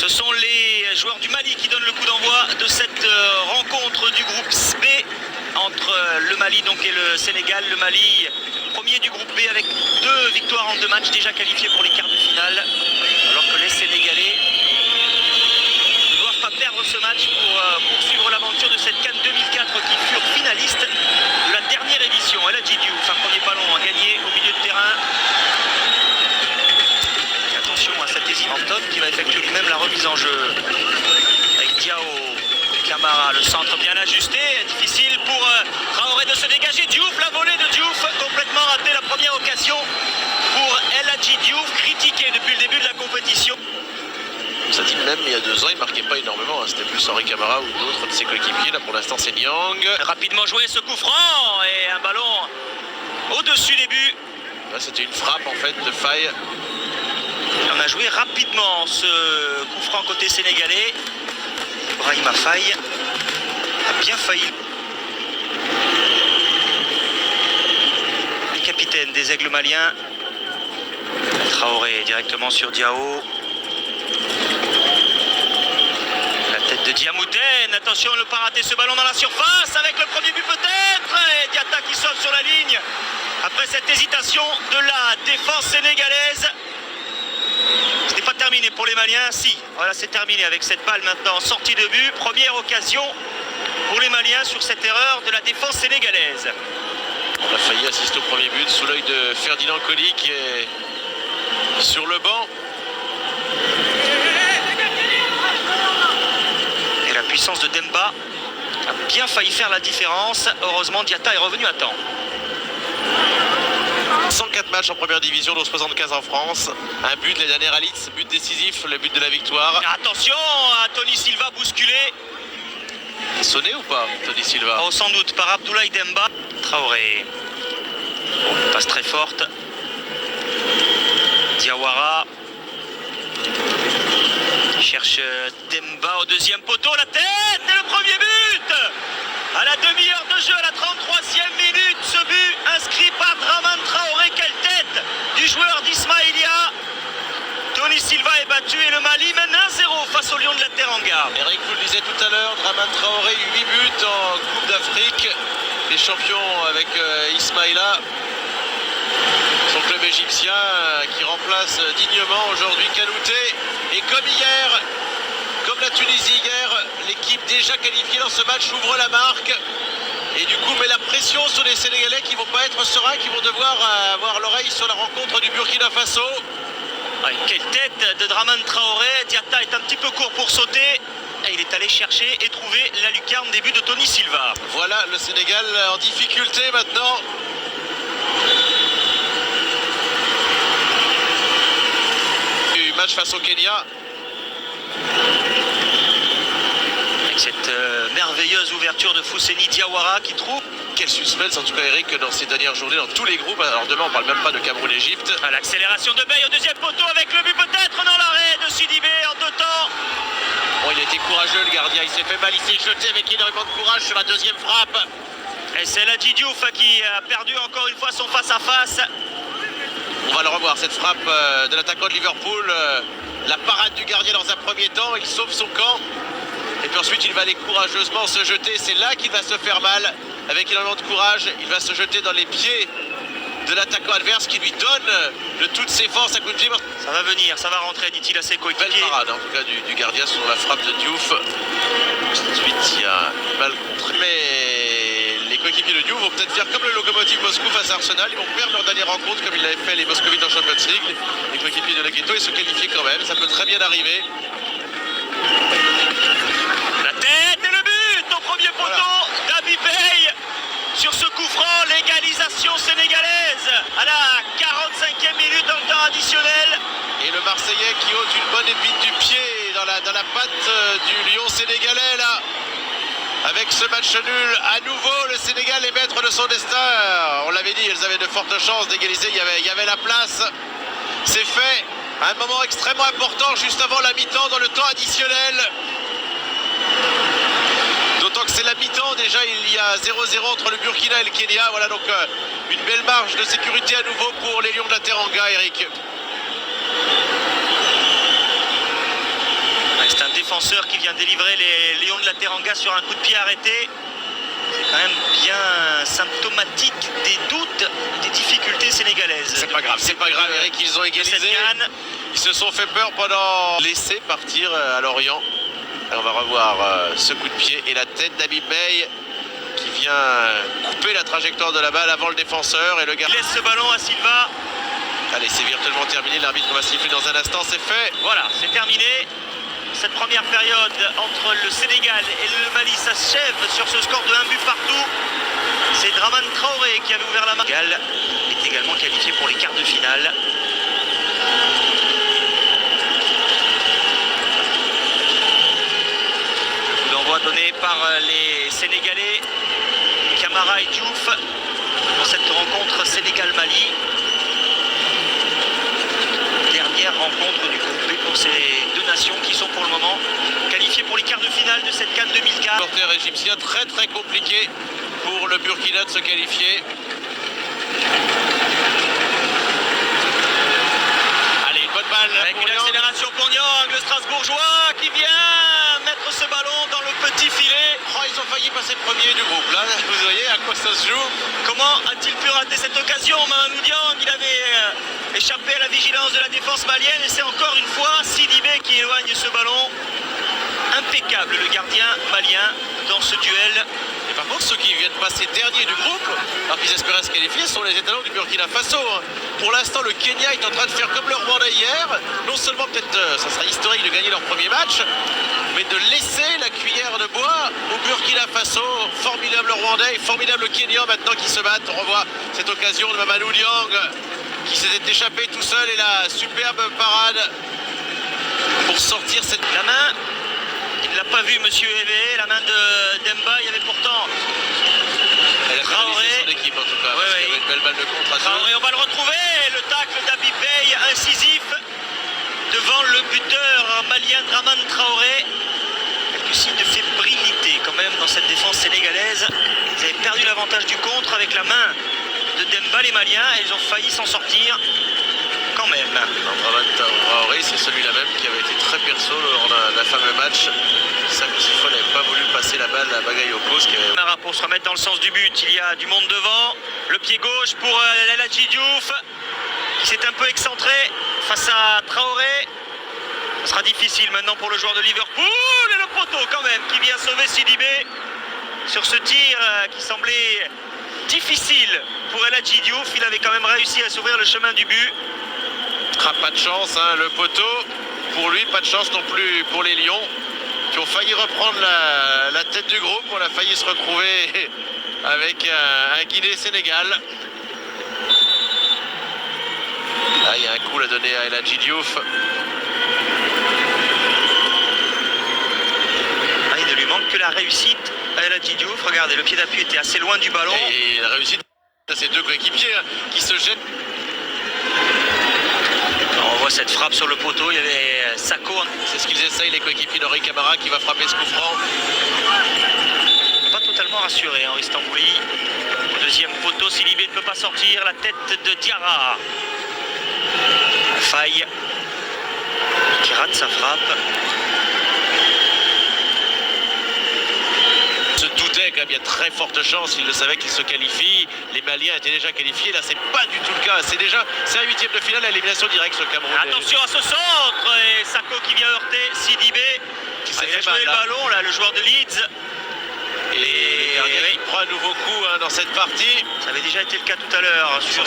Ce sont les joueurs du Mali qui donnent le coup d'envoi de cette rencontre du groupe B entre le Mali donc et le Sénégal. Le Mali premier du groupe B avec 2 victoires en 2 matchs, déjà qualifiés pour les quarts de finale, alors que les Sénégalais ne doivent pas perdre ce match pour poursuivre l'aventure de cette CAN 2004 qui furent finalistes de la dernière édition. El Hadji Diouf, un premier ballon gagné au milieu de terrain. Et attention à cet Anton qui va effectuer lui-même la remise en jeu avec Diao Camara, le centre bien ajusté, difficile pour Traoré de se dégager. Diouf, la volée de Diouf, complètement ratée la première occasion pour El Hadji Diouf, critiqué depuis le début de la compétition. Ça dit même il y a 2 ans, il marquait pas énormément, hein. C'était plus Henri Camara ou d'autres de ses coéquipiers. Là pour l'instant c'est Niang. Rapidement joué ce coup franc et un ballon au-dessus des buts. Là c'était une frappe en fait de Faye. On a joué rapidement ce coup franc côté sénégalais. Brahima Faye a bien failli. Les capitaines des Aigles maliens. Traoré directement sur Diao. La tête de Diamouten. Attention, ne pas rater ce ballon dans la surface avec le premier but peut-être. Et Diatta qui sauve sur la ligne. Après cette hésitation de la défense sénégalaise. Ce n'est pas terminé pour les Maliens, si. Voilà, c'est terminé avec cette balle maintenant sortie de but. Première occasion pour les Maliens sur cette erreur de la défense sénégalaise. On a failli assister au premier but sous l'œil de Ferdinand Coly qui est sur le banc. Et la puissance de Demba a bien failli faire la différence. Heureusement, Diatta est revenu à temps. 104 matchs en première division, dont 75 en France. Un but les dernières à Leeds, but décisif, le but de la victoire. Attention à Tony Silva bousculé. Sonné ou pas, Tony Silva? Oh, sans doute par Abdoulaye Demba. Traoré. Passe très forte. Diawara. Cherche Demba au deuxième poteau. La tête et le premier but. À la demi-heure de jeu, à la 33e minute, ce but inscrit par Dramane Traoré. Quelle tête du joueur d'Ismaïlia. Tony Silva est battu et le Mali mène 1-0 face au Lion de la Teranga. Eric vous le disait tout à l'heure, Dramane Traoré 8 buts en Coupe d'Afrique. Les champions avec Ismaïla. Son club égyptien qui remplace dignement aujourd'hui Kanouté. Et comme hier, comme la Tunisie hier, l'équipe déjà qualifiée dans ce match ouvre la marque. Et du coup met la pression sur les Sénégalais qui ne vont pas être sereins, qui vont devoir avoir l'oreille sur la rencontre du Burkina Faso. Ouais, quelle tête de Dramane Traoré. Diatta est un petit peu court pour sauter. Et il est allé chercher et trouver la lucarne des buts de Tony Silva. Voilà le Sénégal en difficulté maintenant. Du match face au Kenya. Avec cette merveilleuse ouverture de Fousseni Diawara qui trouve. Quel suspense en tout cas Eric dans ces dernières journées dans tous les groupes. Alors demain on parle même pas de Cameroun-Égypte. À l'accélération de Bey au deuxième poteau avec le but peut-être dans l'arrêt de Sidibé en 2 temps. Bon, il a été courageux le gardien, il s'est fait mal, il s'est jeté avec énormément de courage sur la deuxième frappe. Et c'est El Hadji Diouf qui a perdu encore une fois son face-à-face. On va le revoir, cette frappe de l'attaquant de Liverpool. La parade du gardien dans un premier temps, il sauve son camp. Et puis ensuite il va aller courageusement se jeter, c'est là qu'il va se faire mal. Avec énormément de courage, il va se jeter dans les pieds de l'attaquant adverse qui lui donne de toutes ses forces à coup de pied. Ça va venir, ça va rentrer, dit-il à ses coéquipiers. Belle parade en tout cas du gardien sur la frappe de Diouf. Ensuite il y a une balle contre. Mais les coéquipiers de Diouf vont peut-être faire comme le Lokomotiv Moscou face à Arsenal. Ils vont perdre leur dernière rencontre comme ils l'avaient fait les Moscovites en Champions League. Les coéquipiers de Leguito et se qualifier quand même, ça peut très bien arriver. La tête et le but au premier poteau d'Abi Bey. Sur ce coup franc, l'égalisation sénégalaise à la 45e minute dans le temps additionnel. Et le Marseillais qui ôte une bonne épine du pied dans la patte du Lion sénégalais là. Avec ce match nul, à nouveau le Sénégal est maître de son destin. On l'avait dit, ils avaient de fortes chances d'égaliser, il y avait la place. C'est fait, un moment extrêmement important juste avant la mi-temps dans le temps additionnel. D'autant que c'est la mi-temps, déjà il y a 0-0 entre le Burkina et le Kenya. Voilà donc une belle marge de sécurité à nouveau pour les Lions de la Teranga, Eric. défenseur qui vient délivrer les Lions de la Teranga sur un coup de pied arrêté. C'est quand même bien symptomatique des doutes, des difficultés sénégalaises. C'est pas grave, Eric, ils ont égalisé. Ils se sont fait peur pendant laisser partir à Lorient. Et on va revoir ce coup de pied et la tête d'Habib Beye qui vient couper la trajectoire de la balle avant le défenseur et le gars. Il laisse ce ballon à Silva. Allez, c'est virtuellement terminé, l'arbitre va siffler dans un instant, c'est fait. Voilà, c'est terminé. Cette première période entre le Sénégal et le Mali s'achève sur ce score de 1 but partout. C'est Dramane Traoré qui avait ouvert la marque. Le Sénégal est également qualifié pour les quarts de finale. Le coup d'envoi donné par les Sénégalais, Camara et Diouf, dans cette rencontre Sénégal-Mali. Dernière rencontre du groupe B pour ces deux nations qui sont pour le moment qualifiées pour les quarts de finale de cette CAN 2004. Supporter égyptien, très compliqué pour le Burkina de se qualifier. Allez, bonne balle avec une accélération pour Nyang, le Strasbourgeois qui vient mettre ce ballon dans le petit filet. Oh, ils ont failli passer premier du groupe là, vous voyez à quoi ça se joue. Comment a-t-il pu rater cette occasion? Mamadou Niang, il avait échappé à la vigilance de la défense malienne et c'est encore une fois Sidibé qui éloigne ce ballon. Impeccable le gardien malien dans ce duel. Et par contre, ceux qui viennent passer dernier du groupe, alors qu'ils espéraient se qualifier, sont les étalons du Burkina Faso. Pour l'instant, le Kenya est en train de faire comme le Rwanda hier. Non seulement peut-être ça sera historique de gagner leur premier match, mais de laisser la cuillère de bois au Burkina Faso. Formidable Rwandais, formidable Kenya maintenant qui se battent. On revoit cette occasion de Mamadou Niang qui s'était échappé tout seul et la superbe parade pour sortir cette... La main, il ne l'a pas vu monsieur Eve, la main de Demba, il y avait pourtant Traoré. Son équipe en tout cas, parce qu'il y avait une belle balle de contre à Traoré, on va le retrouver, le tacle d'Habib Beye incisif devant le buteur malien Dramane Traoré. Quelques signes de fébrilité quand même dans cette défense sénégalaise. Ils avaient perdu l'avantage du contre avec la main de Demba les Maliens et ils ont failli s'en sortir quand même. Dramane Traoré, c'est celui-là même qui avait été très perso lors d'un fameux match. Sakosifo n'avait pas voulu passer la balle à Bagayoko. Pour se remettre dans le sens du but, il y a du monde devant. Le pied gauche pour El Hadji Diouf qui s'est un peu excentré face à Traoré. Ce sera difficile maintenant pour le joueur de Liverpool et le poteau quand même qui vient sauver Sidibé sur ce tir qui semblait difficile pour El Hadji Diouf. Il avait quand même réussi à s'ouvrir le chemin du but. Ah, pas de chance, hein, le poteau. Pour lui, pas de chance non plus pour les Lions qui ont failli reprendre la tête du groupe. On a failli se retrouver avec un Guinée-Sénégal. Ah, il y a un coup à donner à El Hadji Diouf. Ah, il ne lui manque que la réussite à El Hadji Diouf. Regardez, le pied d'appui était assez loin du ballon. Et la réussite à ces deux coéquipiers qui se jettent. On voit cette frappe sur le poteau, il y avait Sako. C'est ce qu'ils essayent, les coéquipiers d'Henri Camara qui va frapper ce coup franc. Pas totalement rassuré, Henri Stambouli. Deuxième poteau, Sidibé ne peut pas sortir. La tête de Diarra. Faille qui rate sa frappe. Se doutait quand même, il y a très forte chance, il le savait qu'il se qualifie. Les Maliens étaient déjà qualifiés, là c'est pas du tout le cas. C'est un huitième de finale à élimination directe ce Cameroun. Attention à ce centre et Sako qui vient heurter Sidibé. Qui s'est fait jouer le ballon là, le joueur de Leeds. Et il prend un nouveau coup dans cette partie. Ça avait déjà été le cas tout à l'heure sur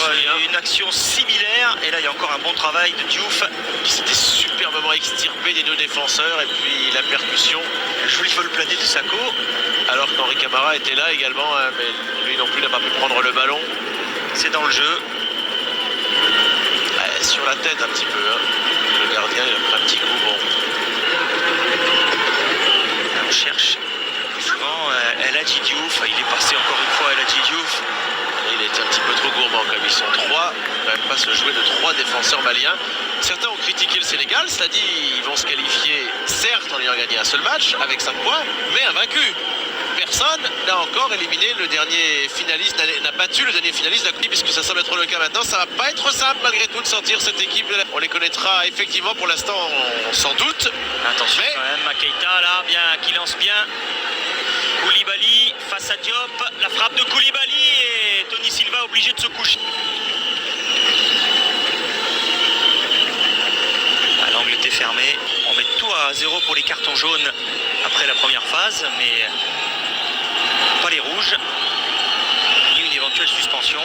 une action similaire. Et là, il y a encore un bon travail de Diouf. Qui s'était superbement extirpé des deux défenseurs. Et puis la percussion. Un joli vol plané de Sako. Alors qu'Henri Camara était là également. Mais lui non plus n'a pas pu prendre le ballon. C'est dans le jeu. Sur la tête un petit peu. Le gardien, il a pris un petit coup. Bon. On cherche. Souvent, El Hadji Diouf, il est passé encore une fois El Hadji Diouf. Il était un petit peu trop gourmand comme ils sont trois. Il ne peut même pas se jouer de trois défenseurs maliens. Certains ont critiqué le Sénégal, cela dit, ils vont se qualifier certes en ayant gagné un seul match avec 5 points, mais invaincus. Personne n'a encore éliminé le dernier finaliste, n'a battu le dernier finaliste de la Coupe, puisque ça semble être le cas maintenant. Ça va pas être simple malgré tout de sortir cette équipe. On les connaîtra effectivement pour l'instant sans doute. Attention quand même, Keita là, bien, qui lance bien. Koulibaly face à Diop, la frappe de Koulibaly et Tony Silva obligé de se coucher. L'angle était fermé. On met tout à 0 pour les cartons jaunes après la première phase, mais pas les rouges, ni une éventuelle suspension.